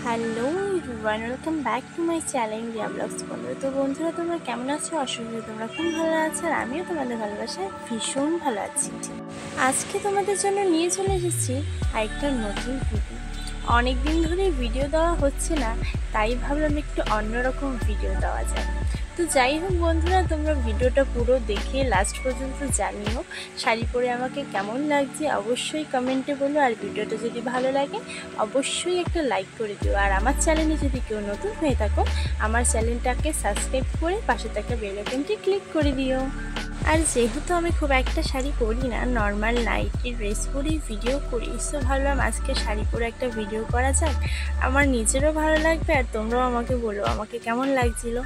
Hello everyone, welcome back to my channel Riya blogs বন্ধু। তো বন্ধুরা, তোমরা কেমন আছো? অসুবিধা তোমরা খুব ভালো আছো, আর আমিও তোমাদের ভালোবাসায় ভীষণ ভালো আছি। আজকে তোমাদের জন্য নিয়ে চলে এসেছি আরেকটা নতুন ভিডিও। অনেক দিন ধরে ভিডিও দেওয়া হচ্ছে না, তাই ভাবলাম একটু অন্যরকম ভিডিও দেওয়া যায়। তো যাই হোক বন্ধুরা, তোমরা ভিডিওটা পুরো দেখে লাস্ট পর্যন্ত জানিও শাড়ি পরে আমাকে কেমন লাগছে, অবশ্যই কমেন্টে বলো। আর ভিডিওটা যদি ভালো লাগে অবশ্যই একটা লাইক করে দিও। আর আমার চ্যানেলে যদি কেউ নতুন হয়ে থাকো, আমার চ্যানেলটাকে সাবস্ক্রাইব করে পাশে থাকা বেল আইকনটি ক্লিক করে দিও। আর যেহেতু আমি খুব একটা শাড়ি পরি না, নর্মাল নাইটি ড্রেস পরেই ভিডিও করি, সো ভাবলাম আজকে শাড়ি পরে একটা ভিডিও করা যাক। আমার নিজেরও ভালো লাগবে, আর তোমরাও আমাকে বলো আমাকে কেমন লাগছিল।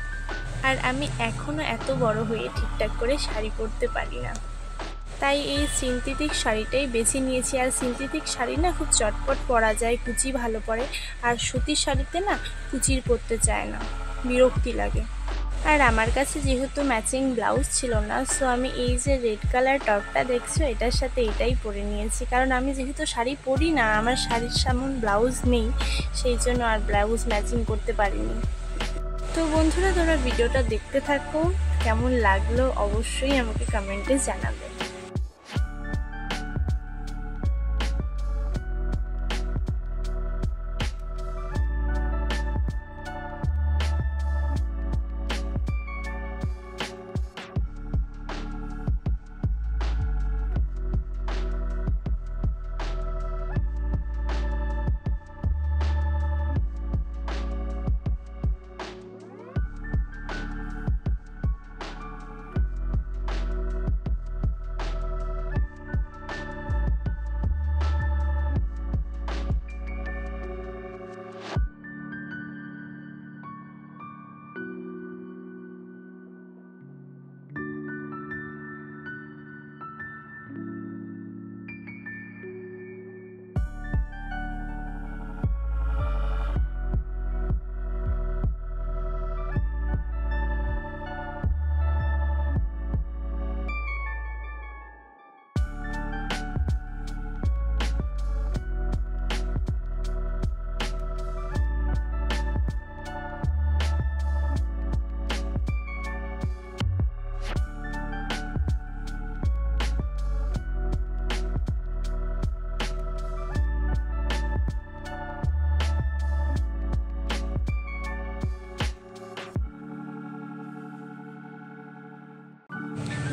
আর আমি এখনও এত বড় হয়ে ঠিকঠাক করে শাড়ি পরতে পারি না, তাই এই সিনথেটিক শাড়িটাই বেছে নিয়েছি। আর সিনথেটিক শাড়ি না খুব চটপট পরা যায়, কুচি ভালো পরে। আর সুতির শাড়িতে না কুচির পরতে চায় না, বিরক্তি লাগে। আর আমার কাছে যেহেতু ম্যাচিং ব্লাউজ ছিল না, সো আমি এই যে রেড কালার টপটা দেখছো, এটার সাথে এটাই পরে নিয়েছি। কারণ আমি যেহেতু শাড়ি পরি না, আমার শাড়ির সামন ব্লাউজ নেই, সেই জন্য আর ব্লাউজ ম্যাচিং করতে পারিনি। তো বন্ধুরা, তোমরা ভিডিওটা দেখতে থাকো, কেমন লাগলো অবশ্যই আমাকে কমেন্টে জানাবে।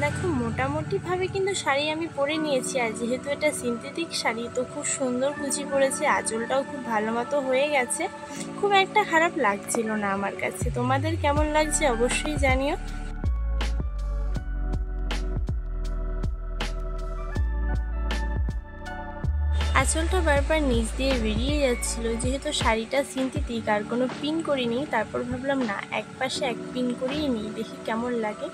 দেখো, মোটামুটিভাবে কিন্তু শাড়ি আমি পরে নিয়েছি। আর যেহেতু এটা সিনথেটিক শাড়ি, তো খুব সুন্দর কুচি পড়েছে, আঁচলটাও খুব ভালো মতো হয়ে গেছে। খুব একটা খারাপ লাগছিল না আমার কাছে। তোমাদের কেমন লাগছে অবশ্যই জানিও। আঁচলটা বারবার নিচ দিয়ে বেরিয়ে যাচ্ছিল, যেহেতু শাড়িটা সিনথেটিক আর কোনো পিন করিনি। তারপর ভাবলাম না, এক পাশে এক পিন করেই নিই, দেখি কেমন লাগে।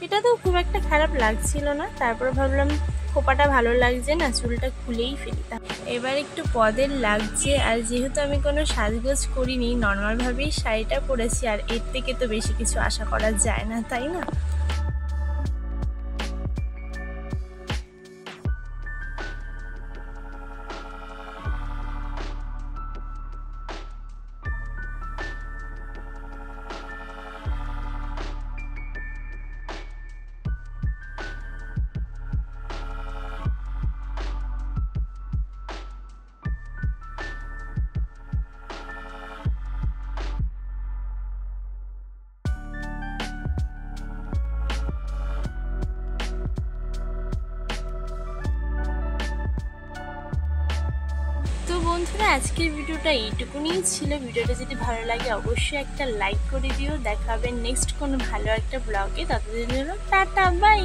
এটা তো খুব একটা খারাপ লাগছিল না। তারপর ভাবলাম খোপাটা ভালো লাগছে না, চুলটা খুলেই ফেলতাম। এবার একটু পদের লাগছে। আর যেহেতু আমি কোনো সাজগোজ করিনি, নর্মালভাবেই শাড়িটা পরেছি, আর এর থেকে তো বেশি কিছু আশা করা যায় না, তাই না? তো বন্ধুরা, আজকের ভিডিওটা এইটুকুনি ছিল। ভিডিওটা যদি ভালো লাগে অবশ্যই একটা লাইক করে দিও। দেখা হবে নেক্সট কোনো ভালো একটা ব্লগে। ততদিনের জন্য টাটা, বাই।